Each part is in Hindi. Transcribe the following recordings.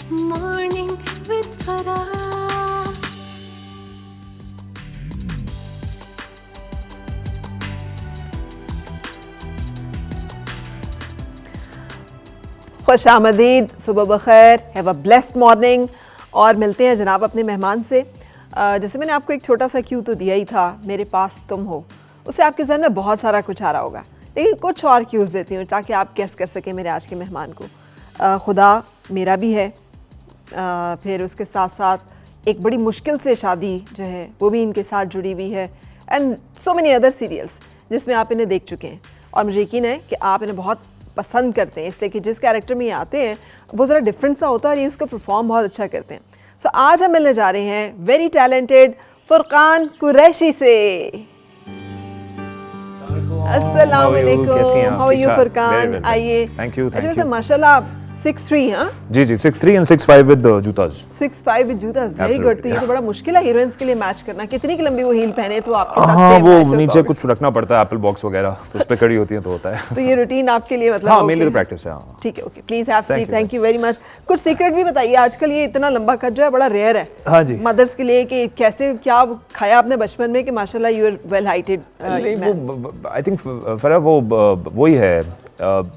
Morning with Farah. खुश आमदीद, सुबह बखैर, हैव अ ब्लेस्ड मॉर्निंग। और मिलते हैं जनाब अपने मेहमान से। जैसे मैंने आपको एक छोटा सा क्यू तो दिया ही था, मेरे पास तुम हो, उससे आपके जहन में बहुत सारा कुछ आ रहा होगा, लेकिन कुछ और क्यूज़ देती हूँ ताकि आप गेस कर सकें मेरे आज के मेहमान को। खुदा मेरा भी है, फिर उसके साथ साथ एक बड़ी मुश्किल से शादी जो है वो भी इनके साथ जुड़ी हुई है, and so many other serials जिसमें आप इन्हें देख चुके हैं और मुझे यकीन है कि आप इन्हें बहुत पसंद करते हैं, इसलिए कि जिस कैरेक्टर में ये आते हैं वो ज़रा डिफरेंट सा होता है और ये उसको परफॉर्म बहुत अच्छा करते हैं। सो आज हम मिलने जा रहे हैं वेरी टैलेंटेड फुरकान कुरैशी से। अस्सलाम वालेकुम, हाउ आर यू फुरकान? आइए। Thank you. वैसे माशाल्लाह 6'3", हाँ जी 6'3 and 6'5 विद जूतास। 6'5 विद जूतास, वेरी गुड। तो ये तो बड़ा मुश्किल है हीरोइंस के लिए मैच करना। कितनी की लंबी वो हील पहने तो आपके साथ हाँ, match वो हो नीचे पाओगे? कुछ रखना पड़ता है, एप्पल बॉक्स वगैरह, तो उस पे खड़ी होती है तो होता है। तो ये रूटीन आपके लिए मतलब हाँ, okay मेरे लिए है। तो प्रैक्टिस है। हाँ ठीक है, okay, please have seat. you, thank you very much. कुछ सीक्रेट भी बताइए, आजकल ये इतना लंबा कट जो है बड़ा रेयर है हाँ जी। मदर्स के लिए, कि कैसे क्या खाया आपने बचपन में कि माशाल्लाह यू आर वेल हाइटेड। वो आई थिंक फरा वो वही है,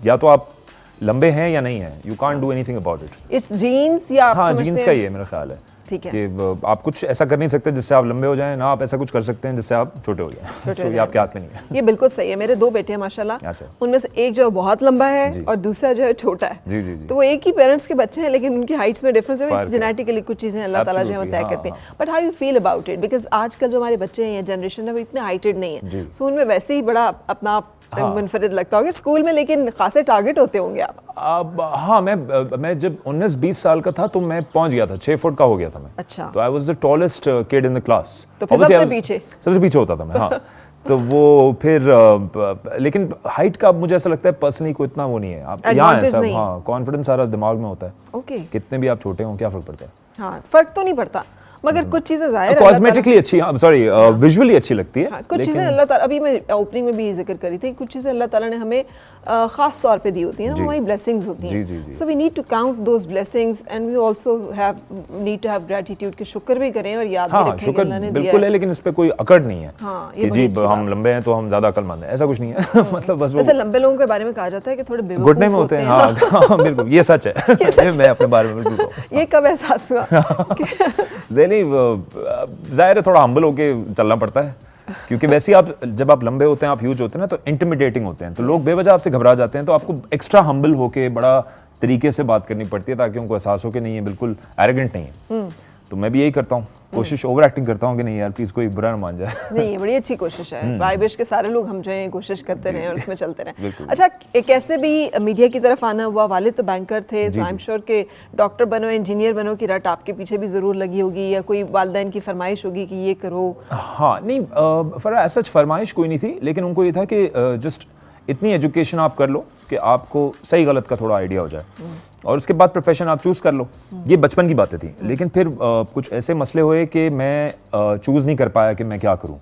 या तो आप लंबे हैं या नहीं हैं, you can't do anything about it. It's genes या आप हाँ, समझते जीन्स हैं? का ही है मेरा ख्याल है। ठीक है। कि आप कुछ ऐसा कर नहीं सकते जिससे आप लंबे हो जाएं, ना आप ऐसा कुछ कर सकते हैं जिससे आप छोटे हो जाएं। So, ये आपके हाथ में नहीं है। ये बिल्कुल सही है। मेरे दो बेटे हैं माशाल्लाह, अच्छा। उनमें से एक जो है बहुत लंबा है जी। और दूसरा जो है छोटा है। जी। तो वो एक ही पेरेंट्स के बच्चे हैं, लेकिन उनकी हाइट्स में डिफरेंस है। फर्क है। जेनेटिकली कुछ चीज़ें अल्लाह ताला जो है वो तय Absolutely, करते हैं। हाँ। But how you feel about it? Because आजकल जो हमारे बच्चे हैं, ये जनरेशन है, वो इतने हाइटेड नहीं है, जी। सो उनमें वैसे ही बड़ा अपना आप मुनफरिद लगता होगा स्कूल में, लेकिन खासे टारगेट होते होंगे आप। अब हाँ, मैं जब 19-20 साल का था तो मैं पहुंच गया था, 6 फुट का हो गया था मैं। अच्छा। तो I was the tallest kid in the class. तो फिर सबसे पीछे? सबसे पीछे होता था मैं, हाँ। तो वो फिर लेकिन हाइट का मुझे ऐसा लगता है पर्सनली कोई इतना वो नहीं है। आप यहाँ है सब, हाँ, कॉन्फिडेंस सारा दिमाग में होता है। ओके। कितने भी आप छोटे हों, क्या फर्क पड़ता है? हाँ, फर्क तो नहीं पड़ता, मगर कुछ चीज़ें ज़ाहिर है कॉस्मेटिकली अच्छी, सॉरी विजुअली अच्छी लगती है। हाँ, कुछ चीज़ें अल्लाह ताला, अभी मैं ओपनिंग में भी जिक्र करी थी, कुछ चीज़ें अल्लाह ताला ने हमें खास तौर पे दी होती हैं ना, हमारी ब्लेसिंग्स होती हैं। जी। So we need to count those blessings and we also have need to have gratitude, के शुक्र भी करें और याद भी हाँ, रखें कि अल्लाह ने दिया बिल्कुल है, लेकिन इस पे कोई अकड़ नहीं है। हाँ, ये कि बड़ी जी अच्छी हम लंबे हैं तो हम ज्यादा अक्लमंद हैं, ऐसा कुछ नहीं है। मतलब बस वैसे लंबे लोगों के बारे में कहा जाता है कि थोड़े बेवकूफ घुटने में होते हैं। हाँ, बिल्कुल, ये सच है। मैं अपने बारे में बिल्कुल ये कब एहसास हुआ? नहीं, जाहिर है थोड़ा हम्बल होके चलना पड़ता है, क्योंकि वैसे ही आप जब आप लंबे होते हैं, आप ह्यूज होते हैं ना, तो इंटिमिडेटिंग होते हैं, तो लोग बेवजह आपसे घबरा जाते हैं, तो आपको एक्स्ट्रा हम्बल होके बड़ा तरीके से बात करनी पड़ती है ताकि उनको एहसास हो कि नहीं है, बिल्कुल एरोगेंट नहीं है। तो मैं भी यही करता हूँ, कोशिश ओवर एक्टिंग करता हूँ कि नहीं यार प्लीज कोई बुरा ना मान जाए। नहीं, ये बड़ी अच्छी कोशिश है। आई विश के सारे लोग हम जो है कोशिश करते रहें और इसमें चलते रहें। बिल्कुल। अच्छा, कैसे भी मीडिया की तरफ आना हुआ, वालिद तो बैंकर थे, सो आई एम श्योर के डॉक्टर बनो, इंजीनियर बनो की रट आपके पीछे भी ज़रूर लगी होगी, या कोई वालिदैन की फरमाइश होगी कि ये करो। हाँ, नहीं, ऐसा फरमाइश कोई नहीं थी, लेकिन उनको ये था कि जस्ट इतनी एजुकेशन आप कर लो कि आपको सही गलत का थोड़ा आइडिया हो जाए, और उसके बाद प्रोफेशन आप चूज़ कर लो। ये बचपन की बातें थी, लेकिन फिर कुछ ऐसे मसले हुए कि मैं चूज़ नहीं कर पाया कि मैं क्या करूं।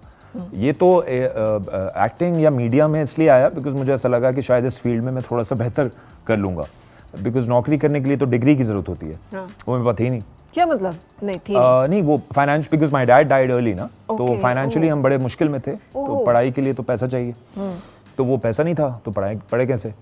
ये तो एक्टिंग या मीडिया में इसलिए आया बिकॉज मुझे ऐसा लगा कि शायद इस फील्ड में मैं थोड़ा सा बेहतर कर लूँगा, बिकॉज नौकरी करने के लिए तो डिग्री की ज़रूरत होती है। हाँ। वो मेरे पास थी नहीं। क्या मतलब? नहीं थी नहीं, वो finance, because my dad died early ना, तो Okay, फाइनेंशियली हम बड़े मुश्किल में थे, तो पढ़ाई के लिए तो पैसा चाहिए, तो वो पैसा नहीं था, तो पढ़े कैसे?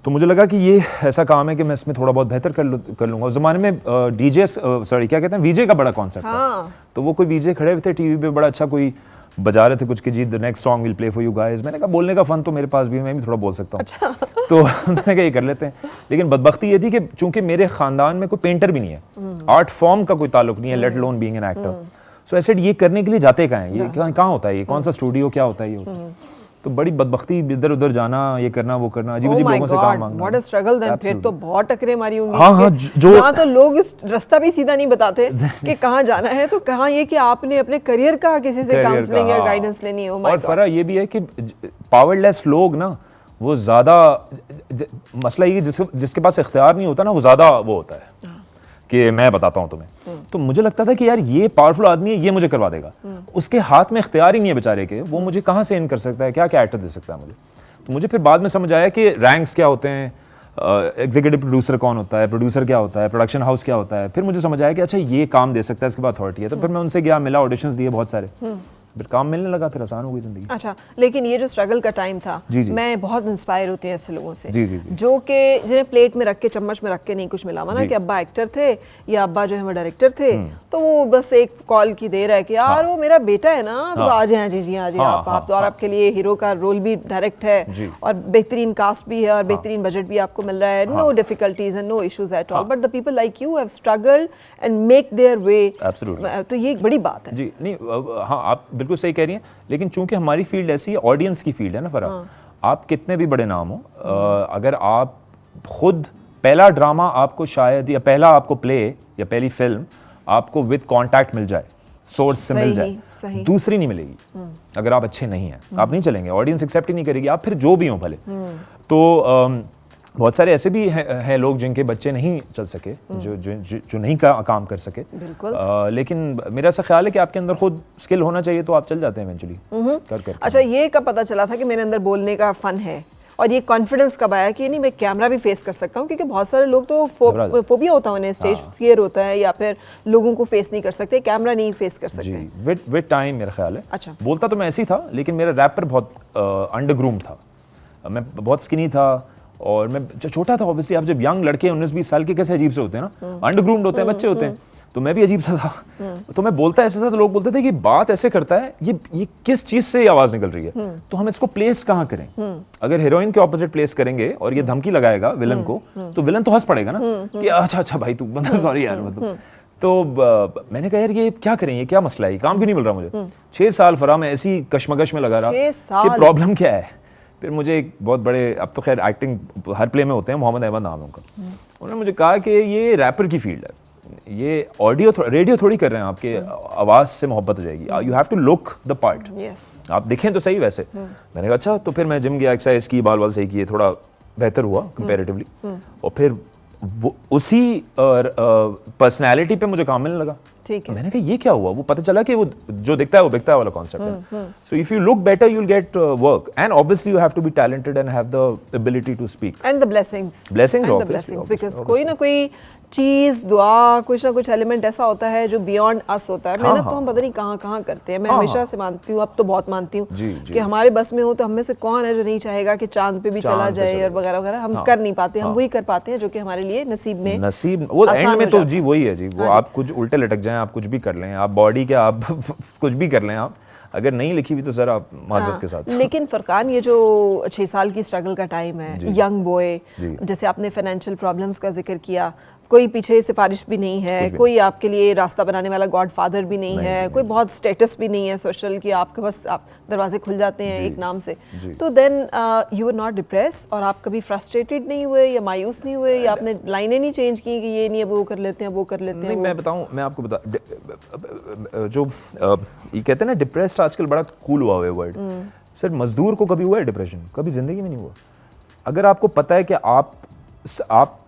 तो मुझे लगा कि ये ऐसा काम है कि मैं इसमें थोड़ा बहुत बेहतर कर लूँगा। उस ज़माने में डीजे, सॉरी क्या कहते हैं, वीजे का बड़ा कॉन्सेप्ट था। तो वो कोई वीजे खड़े हुए थे टीवी पे, बड़ा अच्छा कोई बजा रहे थे कुछ कि जी the next song will play for you guys. मैंने कहा बोलने का फन तो मेरे पास भी है, मैं भी थोड़ा बोल सकता हूँ। अच्छा। तो मैंने कहा ये कर लेते हैं, लेकिन बदबख्ती ये थी कि चूंकि मेरे खानदान में कोई पेंटर भी नहीं है, आर्ट फॉर्म का कोई ताल्लुक नहीं है, let alone being an actor. So ऐसे ये करने के लिए जाते कहाँ हैं, ये कहाँ होता है, ये कौन सा स्टूडियो, क्या होता है ये? तो बड़ी बदबख्ती, इधर उधर जाना, ये करना वो करना, अजीब अजीब लोगों से काम मांगना। What a struggle then. फिर तो बहुत टकरे मारी होंगी। हाँ, जो यहाँ तो लोग इस रास्ता भी सीधा नहीं बताते कि कहाँ जाना है, तो कहाँ ये कि आपने अपने करियर का किसी से काउंसलिंग या गाइडेंस लेनी हो। और फरा ये भी है कि पावरलेस लोग ना, वो ज्यादा, मसला ये जिसके पास इख्तियार नहीं होता ना, वो ज्यादा वो होता है कि मैं बताता हूँ तुम्हें। तो मुझे लगता था कि यार ये पावरफुल आदमी है, ये मुझे करवा देगा। उसके हाथ में इख्तियार ही नहीं है बेचारे के, वो मुझे कहाँ से इन कर सकता है, क्या क्या एक्टर दे सकता है मुझे। तो मुझे फिर बाद में समझ आया कि रैंक्स क्या होते हैं, एग्जीक्यूटिव प्रोड्यूसर कौन होता है, प्रोड्यूसर क्या होता है, प्रोडक्शन हाउस क्या होता है। फिर मुझे समझ आया कि अच्छा ये काम दे सकता है, इसके बाद अथॉरिटी है। तो फिर मैं उनसे गया, मिला, ऑडिशंस दिए बहुत सारे, फिर काम मिलने लगा, फिर आसान हो गई जिंदगी। अच्छा, लेकिन ये जो स्ट्रगल का टाइम था, जी, जी। मैं बहुत इंस्पायर होती हूँ ऐसे लोगों से, जी, जी, जी। जो कि जिन्हें प्लेट में रख के, चम्मच में रख के नहीं कुछ मिला हुआ ना, कि अब्बा एक्टर थे या अब्बा जो है वो डायरेक्टर थे, तो वो बस एक कॉल की देर है कि यार वो मेरा बेटा है ना, तो आ जाए, जी जी आ जाए आप, तो और आपके लिए हीरो का रोल भी डायरेक्ट है और बेहतरीन कास्ट भी है और बेहतरीन बजट भी आपको मिल रहा है, no difficulties and no issues at all, but the people like you have struggled and make their way. तो ये एक बड़ी बात है। जी नहीं, हाँ आप बिल्कुल सही कह रही हैं, लेकिन चूंकि हमारी फील्ड ऐसी है, ऑडियंस की फील्ड है ना फरा, आप कितने भी बड़े नाम हो, अगर आप खुद पहला ड्रामा आपको शायद, या पहला आपको प्ले या पहली फिल्म आपको विद कांटेक्ट मिल जाए, सोर्स से मिल जाए, दूसरी नहीं मिलेगी अगर आप अच्छे नहीं हैं, आप नहीं चलेंगे, ऑडियंस एक्सेप्ट ही नहीं करेगी, आप फिर जो भी हो भले। तो बहुत सारे ऐसे भी हैं लोग जिनके बच्चे नहीं चल सके, जो नहीं काम कर सके, लेकिन मेरा ऐसा ख्याल है कि आपके अंदर खुद स्किल होना चाहिए, तो आप चल जाते हैं इवेंचुअली कर। अच्छा, ये कब पता चला था कि मेरे अंदर बोलने का फन है, और ये कॉन्फिडेंस कब आया कि नहीं मैं कैमरा भी फेस कर सकता हूँ? क्योंकि बहुत सारे लोग तो फोबिया होता है उन्हें, स्टेज फियर होता है, या फिर लोगों को फेस नहीं कर सकते, कैमरा नहीं फेस कर सकते। जी, विद टाइम मेरा ख्याल है। अच्छा, बोलता तो मैं ऐसे ही था, लेकिन मेरा रैपर बहुत अंडरग्रूम्ड था, मैं बहुत स्किनी था और मैं छोटा था। ऑब्वियसली आप जब यंग लड़के 19-20 साल के कैसे अजीब से होते हैं ना, अंडरग्रूम्ड होते हैं, बच्चे होते हैं, तो मैं भी अजीब सा था। तो मैं बोलता ऐसे था, तो लोग बोलते थे कि बात ऐसे करता है, ये किस चीज से आवाज निकल रही है, तो हम इसको प्लेस कहाँ करें? अगर हीरोइन के ऑपोजिट प्लेस करेंगे और ये धमकी लगाएगा विलन को, तो विलन तो हंस पड़ेगा ना कि अच्छा भाई तू बंदा, सॉरी यार मतलब। तो मैंने कहा यार ये क्या करें, ये क्या मसला है, काम क्यों नहीं मिल रहा मुझे? 6 साल फरा मैं ऐसी कशमकश में लगा रहा कि प्रॉब्लम क्या है। फिर मुझे एक बहुत बड़े, अब तो खैर एक्टिंग हर प्ले में होते हैं, मोहम्मद अहमद नाम है उनका, उन्होंने मुझे कहा कि ये रैपर की फील्ड है, ये ऑडियो रेडियो थोड़ी कर रहे हैं, आपके आवाज से मोहब्बत हो जाएगी, you have to look the part, आप दिखें तो सही वैसे। मैंने कहा अच्छा, तो फिर मैं जिम गया, एक्सरसाइज की, बाल सही किए, थोड़ा बेहतर हुआ कंपैरेटिवली, और फिर उसी पर्सनैलिटी पे मुझे काम मिलने लगा। ठीक है, मैंने कहा ये क्या हुआ, वो पता चला कि वो जो दिखता है वो बिकता है वाला कॉन्सेप्ट है। So if you look better you will get work, and obviously you have to be talented and have the ability to speak and the blessings because कोई ना कोई चीज, दुआ, कुछ ना कुछ एलिमेंट ऐसा होता है जो बियॉन्ड अस होता है। मेहनत तो हम पता नहीं कहाँ करते हैं। मैं हमेशा से मानती हूँ, अब तो बहुत मानती हूँ कि हमारे बस में हो तो हम में से कौन है जो नहीं चाहेगा कि चांद पे भी चला जाए और वगैरह वगैरह। हम कर नहीं पाते, हम वही कर पाते हैं जो कि हमारे लिए नसीब वो एंड में तो जी वही है जी, वो आप कुछ उल्टे लटक जाएं, आप कुछ भी कर लें, आप बॉडी के आप कुछ भी कर लें, आप अगर नहीं लिखी हुई तो जरा माजरत के साथ। लेकिन फरकान, ये जो 6 साल की स्ट्रगल का टाइम है, यंग बॉय, जैसे आपने फाइनेंशियल प्रॉब्लम्स का जिक्र किया, कोई पीछे सिफारिश भी नहीं है, कोई आपके लिए रास्ता बनाने वाला गॉड फादर भी नहीं है, कोई बहुत स्टेटस भी नहीं है सोशल कि आपके बस आप दरवाजे खुल जाते हैं एक नाम से, तो then you are not depress, और आप कभी फ्रस्ट्रेटेड नहीं हुए या मायूस नहीं हुए, या आपने लाइनें नहीं चेंज की कि ये नहीं है वो कर लेते हैं, वो कर लेते हैं? मैं बताऊं, मैं आपको जो ये कहते हैं ना डिप्रेस्ड, आजकल बड़ा कूल हुआ है वर्ड। सर मजदूर को कभी हुआ है डिप्रेशन? कभी जिंदगी में नहीं हुआ। अगर आपको पता है कि आप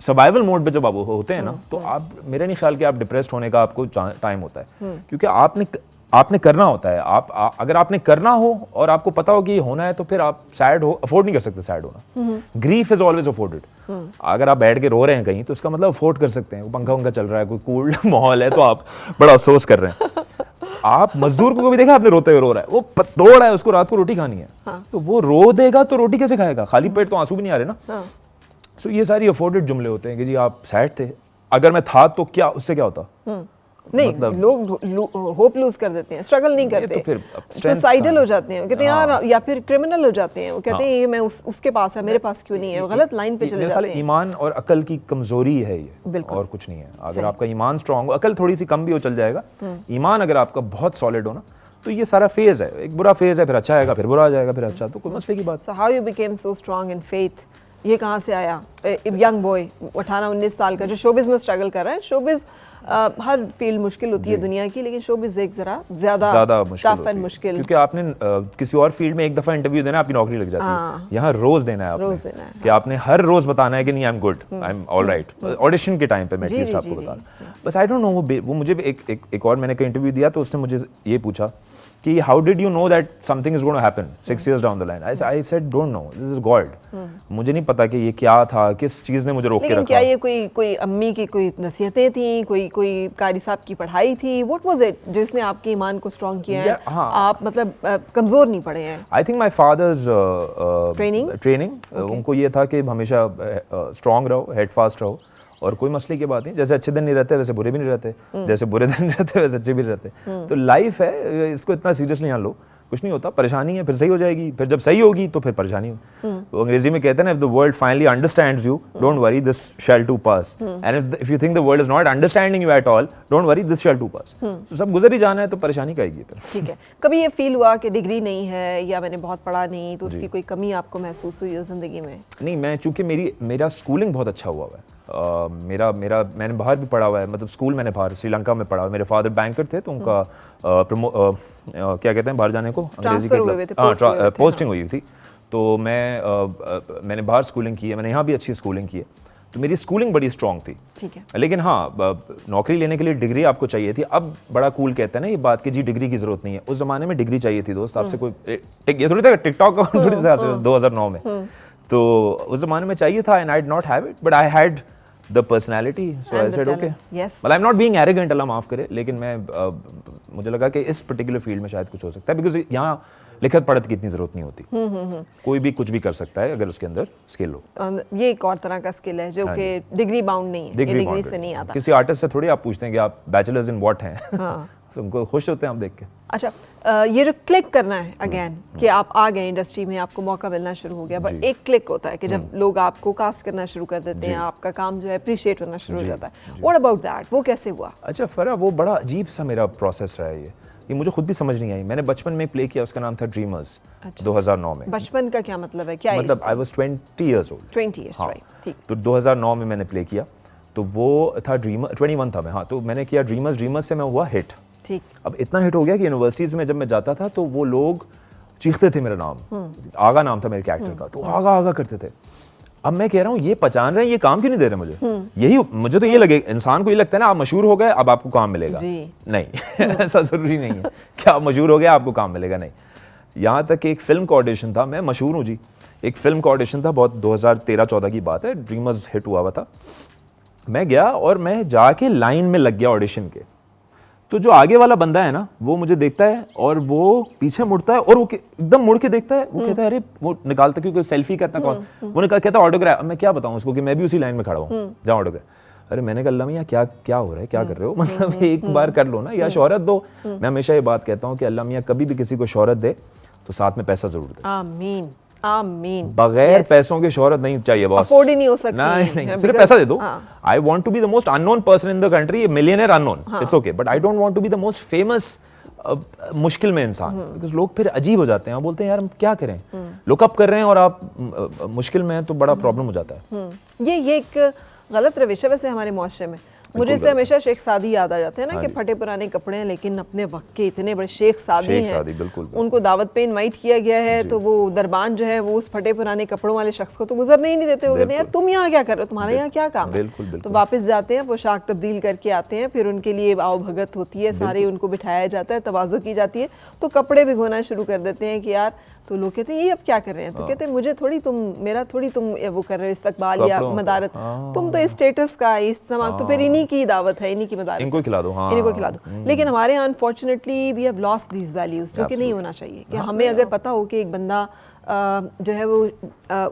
सर्वाइवल मोड पे जब आप होते हैं ना, तो आप, मेरा नहीं ख्याल कि आप डिप्रेस्ड होने का आपको टाइम होता है, क्योंकि आपने करना होता है। अगर आपने करना हो और आपको पता हो कि ये होना है, तो फिर आप सैड हो, अफोर्ड नहीं कर सकते सैड होना। Grief is always afforded. अगर आप बैठ के रो रहे हैं कहीं, तो उसका मतलब अफोर्ड कर सकते हैं, पंखा वंखा चल रहा है, कोई कूल माहौल है, तो आप बड़ा अफसोस कर रहे हैं। आप मजदूर को भी देखा आपने रोते हुए रो रहा है, वो तोड़ रहा है, उसको रात को रोटी खानी है, तो वो रो देगा तो रोटी कैसे खाएगा? खाली पेट तो आंसू भी नहीं आ रहे ना। सो ये सारी अफोर्डेड जुमले होते हैं कि जी आप सैड थे, अगर मैं था तो क्या, उससे क्या होता? नहीं, मतलब, लोग होप लूज कर देते हैं, स्ट्रगल नहीं करते, तो सुसाइडल हो जाते हैं, कहते हैं यार, या फिर क्रिमिनल हो जाते हैं, वो कहते हैं ये मैं उसके पास है, मेरे पास क्यों नहीं है, वो गलत लाइन पे चले जाते हैं। ईमान और अकल की कमजोरी है ये, और कुछ नहीं है। अगर आपका ईमान स्ट्रांग हो, अकल थोड़ी सी कम भी हो चल जाएगा, ईमान अगर आपका बहुत सॉलिड हो ना, तो ये सारा फेज है, एक बुरा फेज है, फिर अच्छा आएगा, फिर बुरा आ जाएगा, फिर अच्छा, तो कोई मसले की बात। So how you became so strong in faith? ये कहाँ से आया? यंग बॉय 18-19 साल का जो शोबिज़ में स्ट्रगल कर रहा है। शोबिज़ हर फील्ड मुश्किल होती है दुनिया की, लेकिन शोबिज़ एक ज़रा ज़्यादा टफ एंड मुश्किल, क्योंकि आपने किसी और फील्ड में एक दफ़ा इंटरव्यू देना है, आपकी नौकरी लग जाती है। यहाँ रोज़ देना है आपने, कि आपने हर रोज़ बताना है कि नहीं I am good, I am all right. Audition के टाइम पे मैं एटलीस्ट आपको बता, बस आई डोंट नो, वो मुझे एक और मैंने कहीं इंटरव्यू दिया, तो उसने मुझे ये पूछा कि how did you know that something is going to happen 6 years down the line? I said don't know, this is God. मुझे नहीं पता कि ये क्या था, किस चीज़ ने मुझे रोक के लेकिन रखा। क्या ये कोई अम्मी की कोई नसीहतें थी, कोई कारी साहब की पढ़ाई थी? What was it जिसने आपके ईमान को स्ट्रॉन्ग किया है? हाँ। आप मतलब कमज़ोर नहीं पड़े हैं? I think my father's training उनको ये था कि हमेशा स्ट्रॉन्ग रहो, हेड फास्ट रहो, और कोई मसले की बात नहीं, जैसे अच्छे दिन नहीं रहते वैसे बुरे भी नहीं रहते, जैसे बुरे दिन नहीं रहते वैसे अच्छे भी नहीं रहते। तो लाइफ है, इसको इतना सीरियसली ना लो, कुछ नहीं होता, परेशानी है, फिर सही हो जाएगी, फिर जब सही होगी तो फिर परेशानी हो। तो अंग्रेजी में कहते हैं ना, if the world finally understands you, don't worry, this shall too pass, and if you think the world is not understanding you at all, don't worry, this shall too pass. तो सब गुजर ही जाना है, तो परेशानी आएगी फिर। ठीक है, कभी ये फील हुआ कि डिग्री नहीं है या मैंने बहुत पढ़ा नहीं, तो उसकी कोई कमी आपको महसूस हुई हो जिंदगी में? नहीं, मैं चूंकि मेरा स्कूलिंग बहुत अच्छा हुआ है, मैंने बाहर भी पढ़ा हुआ है, मतलब स्कूल मैंने बाहर श्रीलंका में पढ़ा हुआ है। मेरे फादर बैंकर थे, तो उनका क्या कहते हैं बाहर जाने को, पोस्टिंग हुई थी, तो मैंने बाहर स्कूलिंग की है, मैंने यहाँ भी अच्छी स्कूलिंग की है, तो मेरी स्कूलिंग बड़ी स्ट्रॉन्ग थी। ठीक है, लेकिन हाँ, नौकरी लेने के लिए डिग्री आपको चाहिए थी। अब बड़ा कूल कहते हैं ना ये बात कि जी डिग्री की जरूरत नहीं है, उस जमाने में डिग्री चाहिए थी दोस्त। आपसे कोई ये थोड़ी था टिकटॉक का थोड़ी था 2009 में, तो उस जमाने में चाहिए था, and I did not have it, but I had the personality, so I said okay. मतलब I am not being arrogant, Allah माफ करे, लेकिन मुझे लगा कि इस पर्टिकुलर फील्ड में शायद कुछ हो सकता है, बिकॉज यहाँ लिखत पढ़त की इतनी जरूरत नहीं होती, कोई भी कुछ भी कर सकता है अगर उसके अंदर स्किल हो। ये एक और तरह का स्किल है जो कि डिग्री बाउंड नहीं है, डिग्री से नहीं आता। किसी आर्टिस्ट से थोड़ी आप पूछते हैं कि आप बैचलर्स इन व्हाट हैं, तो उनको खुश होते हैं आप देख के। अच्छा, ये जो क्लिक करना है अगेन कि आप आ गए इंडस्ट्री में, आपको मौका मिलना शुरू हो गया, बट एक क्लिक होता है कि जब लोग आपको कास्ट करना शुरू कर देते हैं, आपका काम जो है अप्रिशिएट होना शुरू हो जाता है। व्हाट अबाउट दैट, वो कैसे हुआ? अच्छा फरा, वो बड़ा अजीब सा मेरा प्रोसेस रहा है, ये मुझे खुद भी समझ नहीं आई। मैंने बचपन में प्ले किया, उसका नाम था ड्रीमर्स। 2009 में। बचपन का क्या मतलब है, क्या मतलब I was 20 years old. 20 years, right, ठीक। तो 2009 में मैंने प्ले किया, तो वो था ड्रीमर, 21 था मैं, हाँ, तो मैंने किया ड्रीमर्स से मैं हुआ हिट। ठीक। अब इतना हिट हो गया कि यूनिवर्सिटीज में जब मैं जाता था तो वो लोग चीखते थे मेरा नाम, आगा नाम था मेरे कैरेक्टर का, तो आगा आगा करते थे। अब मैं कह रहा हूँ ये पहचान रहे हैं, ये काम क्यों नहीं दे रहे मुझे? यही मुझे तो ये लगे, इंसान को ये लगता है ना आप मशहूर हो गए अब आपको काम मिलेगा जी। नहीं ऐसा जरूरी नहीं है कि आप मशहूर हो गए आपको काम मिलेगा, नहीं। यहाँ तक कि एक फिल्म का ऑडिशन था, मैं मशहूर हूँ जी, एक फिल्म का ऑडिशन था, बहुत 2013-14 की बात है, ड्रीमर्स हिट हुआ था। मैं गया और मैं जाके लाइन में लग गया ऑडिशन के, तो जो आगे वाला बंदा है ना वो मुझे देखता है और वो पीछे मुड़ता है और वो एकदम मुड़ के देखता है, वो कहता है अरे, वो निकालता क्योंकि सेल्फी करता कौन, वो कहता है ऑटोग्राफ। मैं क्या बताऊं उसको कि मैं भी उसी लाइन में खड़ा हूँ जहाँ ऑटोग्राफ। अरे मैंने कहा अल्लाह मियां क्या हो रहा है, क्या कर रहे हो, मतलब एक बार कर लो ना, या शोहरत दो। मैं हमेशा ये बात कहता हूँ कि अल्लाह मियां कभी भी किसी को शोहरत दे तो साथ में पैसा जरूर दे। आमीन आमीन। बगैर पैसों के शोहरत नहीं चाहिए बॉस, अफोर्ड ही नहीं हो सकती। नहीं, सिर्फ पैसा दे दो। I want to be the most unknown person in the country, millionaire unknown, it's okay, but I don't want to be the most famous मुश्किल में इंसान, बिकॉज लोग फिर अजीब हो जाते हैं, बोलते हैं यार हम क्या करें, लुकअप कर रहे हैं और आप मुश्किल में हैं तो बड़ा प्रॉब्लम हो जाता है। ये एक गलत रविश है वैसे हमारे मुआशरे में। मुझे इससे हमेशा शेख सादी याद आ जाते हैं ना, कि फटे पुराने कपड़े हैं लेकिन अपने वक्त के इतने बड़े शेख सादी हैं, उनको दावत पे इनवाइट किया गया है, तो वो दरबान जो है वो उस फटे पुराने कपड़ों वाले शख्स को तो गुजरने ही नहीं देते। वो कहते हैं यार तुम यहाँ क्या कर रहे हो, तुम्हारे यहाँ क्या काम है? तो वापस जाते हैं, पोशाक तब्दील करके आते हैं, फिर उनके लिए आओ भगत होती है, सारे उनको बिठाया जाता है, तवाज़ो की जाती है, तो कपड़े भिगोना शुरू कर देते हैं कि यार, तो लोग कहते हैं ये अब क्या कर रहे हैं, तो कहते हैं मुझे थोड़ी तुम वो कर रहे हो इस्तकबाल या मदारत, तुम तो इस स्टेटस का इस तमाम, तो फिर इन्हीं की दावत है, इन्हीं की मदारत, इनको खिला दो, इनको खिला दो। लेकिन हमारे यहाँ unfortunately we have lost these values, जो कि नहीं होना चाहिए। कि हमें अगर पता हो कि एक बंदा जो है वो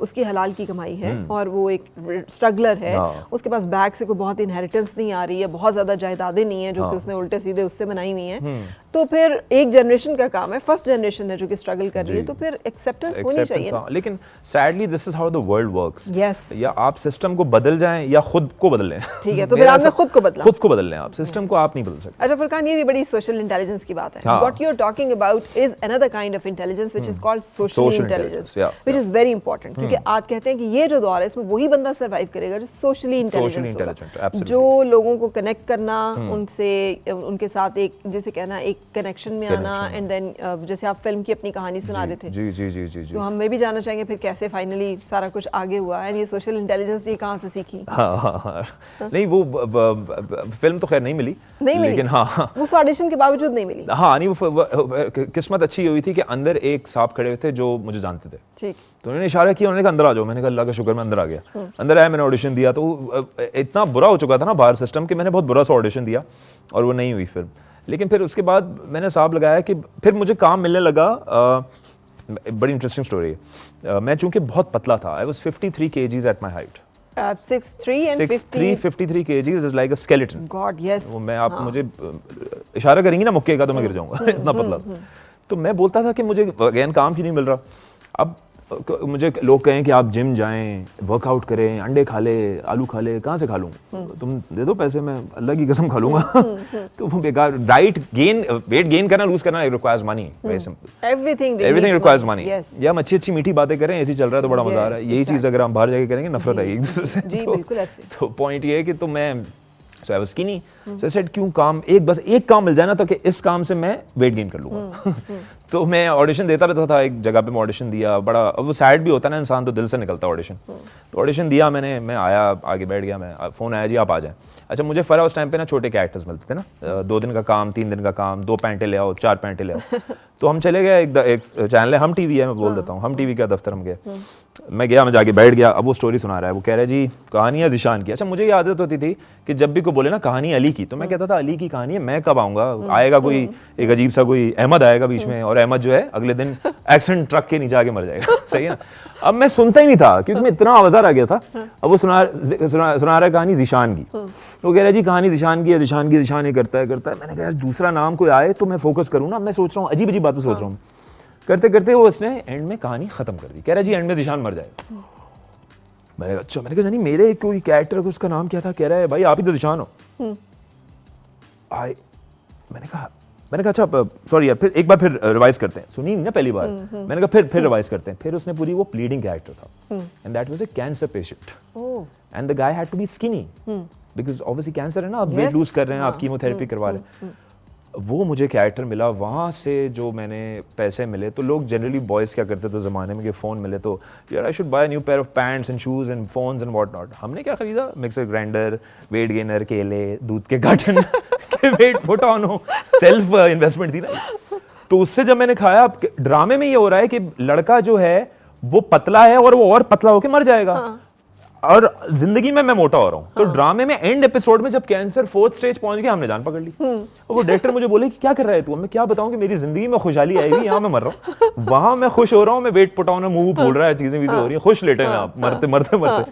उसकी हलाल की कमाई है और वो एक स्ट्रगलर है, उसके पास बैक से कोई बहुत इनहेरिटेंस नहीं आ रही है, बहुत ज़्यादा जायदादें नहीं है जो कि उसने उल्टे सीधे उससे बनाई हुई हैं, तो फिर एक जनरेशन का काम है, फर्स्ट जनरेशन है जो कि स्ट्रगल कर रही है, तो फिर एक्सेप्टेंस होनी चाहिए। लेकिन sadly this is how the world works. Yes, या आप सिस्टम को बदल जाएं या खुद को बदल लें। ठीक है, तो फिर आपने खुद को बदल लें, आप सिस्टम को आप नहीं बदल सकते। अच्छा फुरकान, ये भी बड़ी सोशल इंटेलिजेंस की बात है। What you are talking about is another kind of intelligence which is called social intelligence. Intelligence, which is very important, क्योंकि आज कहते हैं कि ये जो दौर है इसमें वही बंदा सर्वाइव करेगा जो सोशली इंटेलिजेंस होगा, जो लोगों को कनेक्ट करना, उनसे उनके साथ एक जैसे कहना एक कनेक्शन में आना, एंड देन जैसे आप फिल्म की अपनी कहानी सुना रहे थे, जी जी जी जी जी, तो हम भी जानना चाहेंगे फिर कैसे फाइनली सारा कुछ आगे हुआ, एंड ये सोशल इंटेलिजेंस ये कहाँ से सीखी? हाँ, नहीं वो फिल्म तो खैर नहीं मिली, लेकिन हाँ उस ऑडिशन के बावजूद नहीं मिली। हाँ, नहीं वो किस्मत अच्छी हुई थी कि अंदर एक साहब खड़े हुए थे जो मुझे जानते थे, ठीक, तो उन्होंने इशारा किया, उन्होंने कहा अंदर आ जाओ। मैंने कहा अल्लाह का शुक्र मैं अंदर आ गया। अंदर आया, मैंने ऑडिशन दिया, तो इतना बुरा हो चुका था ना बाहर सिस्टम कि मैंने बहुत बुरा सा ऑडिशन दिया और वो नहीं हुई फिल्म। लेकिन फिर उसके बाद मैंने हिसाब लगाया कि फिर मुझे काम मिलने लगा। बड़ी इंटरेस्टिंग स्टोरी है। मैं चूंकि बहुत पतला था, I was 53 kgs at my height. 6'3" and 53 kgs is like a skeleton. God, yes. वो मैं आप मुझे इशारा करेंगी ना मुक्के का तो मैं गिर जाऊंगा, इतना पतला। तो मैं बोलता था कि मुझे अगेन काम क्यों नहीं मिल रहा। अब मुझे लोग कहें कि आप जिम जाएं, वर्कआउट करें, अंडे खा ले, आलू खा ले, कहाँ से खा लूँ? तुम दे दो पैसे, मैं अल्लाह की कसम खा लूंगा। तो वो बेकार। डाइट गेन, वेट गेन करना, लूज करना requires money, very simple. Everything requires money. या हम अच्छी अच्छी मीठी बातें करें, ऐसी चल रहा है तो बड़ा मजा आ रहा है। यही चीज़ अगर हम बाहर जाके करेंगे नफरत आएगी एक दूसरे से। जी बिल्कुल ऐसे। तो पॉइंट ये है कि तो मैं So I was skinny. So I said क्यों काम बस एक काम मिल जाए ना तो कि इस काम से मैं वेट गेन कर लूँगा। तो मैं ऑडिशन देता रहता था। एक जगह पे मैं ऑडिशन दिया, बड़ा अब वो सैड भी होता है ना, इंसान तो दिल से निकलता है ऑडिशन। तो ऑडिशन दिया मैंने, मैं आया, आगे बैठ गया, मैं फ़ोन आया जी आप आ जाएं। अच्छा मुझे फ़रा उस टाइम पे ना छोटे कैरेक्टर्स मिलते थे ना, 2 दिन का काम, 3 दिन का काम, 2 पैंटें ले आओ, 4 पैंटें ले आओ। तो हम चले गए, एक चैनल है हम टीवी है, मैं बोल देता हूँ, हम टीवी का दफ्तर हम गए। मैं गया, मैं जाके बैठ गया। अब वो स्टोरी सुना रहा है, वो कह रहा है जी कहानी है ज़ीशान की। अच्छा मुझे ये आदत होती थी कि जब भी कोई बोले ना कहानी अली की, तो मैं कहता था अली की कहानी है, मैं कब आऊँगा? आएगा कोई एक अजीब सा कोई अहमद आएगा बीच में, और अहमद जो है अगले दिन एक्सीडेंट ट्रक के नीचे आके मर जाएगा। सही है ना? अब मैं सुनता ही नहीं था क्योंकि मैं इतना आवाज़ार आ गया था। अब वो सुना रहा है कहानी ज़ीशान की। तो कह रहा है जी कहानी ज़ीशान की है, ज़ीशान ही करता है। मैंने कहा यार दूसरा नाम कोई आए तो मैं फोकस करूँ ना। मैं सोच रहा हूँ अजीब अजीब बातें सोच रहा हूँ। करते करते वो उसने एंड में कहानी खत्म कर दी। कह रहा जी एंड में ज़ीशान मर जाएगा। मैंने कहा अच्छा। मैंने कहा नहीं मेरे कोई कैरेक्टर है उसका नाम क्या था? कह रहा है भाई आप ही तो ज़ीशान हो। मैंने कहा अच्छा सॉरी यार, फिर एक बार फिर रिवाइज करते हैं। सुनी ना पहली बार। मैंने कहा फिर रिवाइज करते हैं। फिर उसने पूरी वो प्लीडिंग कैरेक्टर था, and that was a cancer patient, and the guy had to be skinny because obviously cancer है ना, आप वेट लूज कर रहे हैं, आप कीमोथेरेपी करवा रहे हैं। वो मुझे कैरेक्टर मिला। वहाँ से जो मैंने पैसे मिले, तो लोग जनरली बॉयज़ क्या करते थे ज़माने में कि फ़ोन मिले तो यार I should buy new pair of pants and shoes and phones and what not. हमने क्या खरीदा? मिक्सर ग्राइंडर, वेट गेनर, केले, दूध के कार्टन के वेट पुट ऑन हो, सेल्फ इन्वेस्टमेंट थी ना। तो उससे जब मैंने खाया, ड्रामे में ये हो रहा है कि लड़का जो है वो पतला है और वो और पतला होकर मर जाएगा, और जिंदगी में मैं मोटा हो रहा हूँ। तो ड्रामे में एंड एपिसोड में जब कैंसर 4th स्टेज पहुंच गया, हमने जान पकड़ ली। और वो डायरेक्टर मुझे बोले कि क्या कर रहा है तू? मैं क्या बताऊं कि मेरी जिंदगी में खुशहाली आएगी, यहाँ मैं मर रहा हूँ, वहां मैं खुश हो रहा हूँ, मैं वेट पुट ऑन, मुंह फूल रहा है, चीजें हो रही है, खुश लेटे हैं आप, मरते।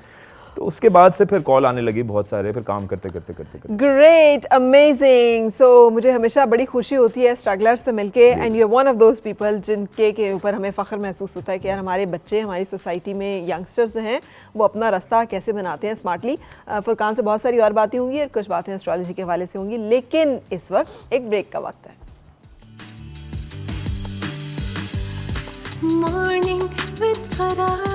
तो उसके बाद से फिर कॉल आने लगी बहुत सारे, फिर काम करते करते। Great, amazing. सो मुझे हमेशा बड़ी खुशी होती है स्ट्रगलर्स से मिलके, and you are one of those people जिनके ऊपर हमें फ़ख्र महसूस होता है कि यार हमारे बच्चे, हमारी सोसाइटी में यंगस्टर्स हैं, वो अपना रास्ता कैसे बनाते हैं स्मार्टली। फुरकान से बहुत सारी और बातें होंगी और कुछ बातें एस्ट्रोलॉजी के हवाले से होंगी, लेकिन इस वक्त एक ब्रेक का वक्त है। Morning with Farah.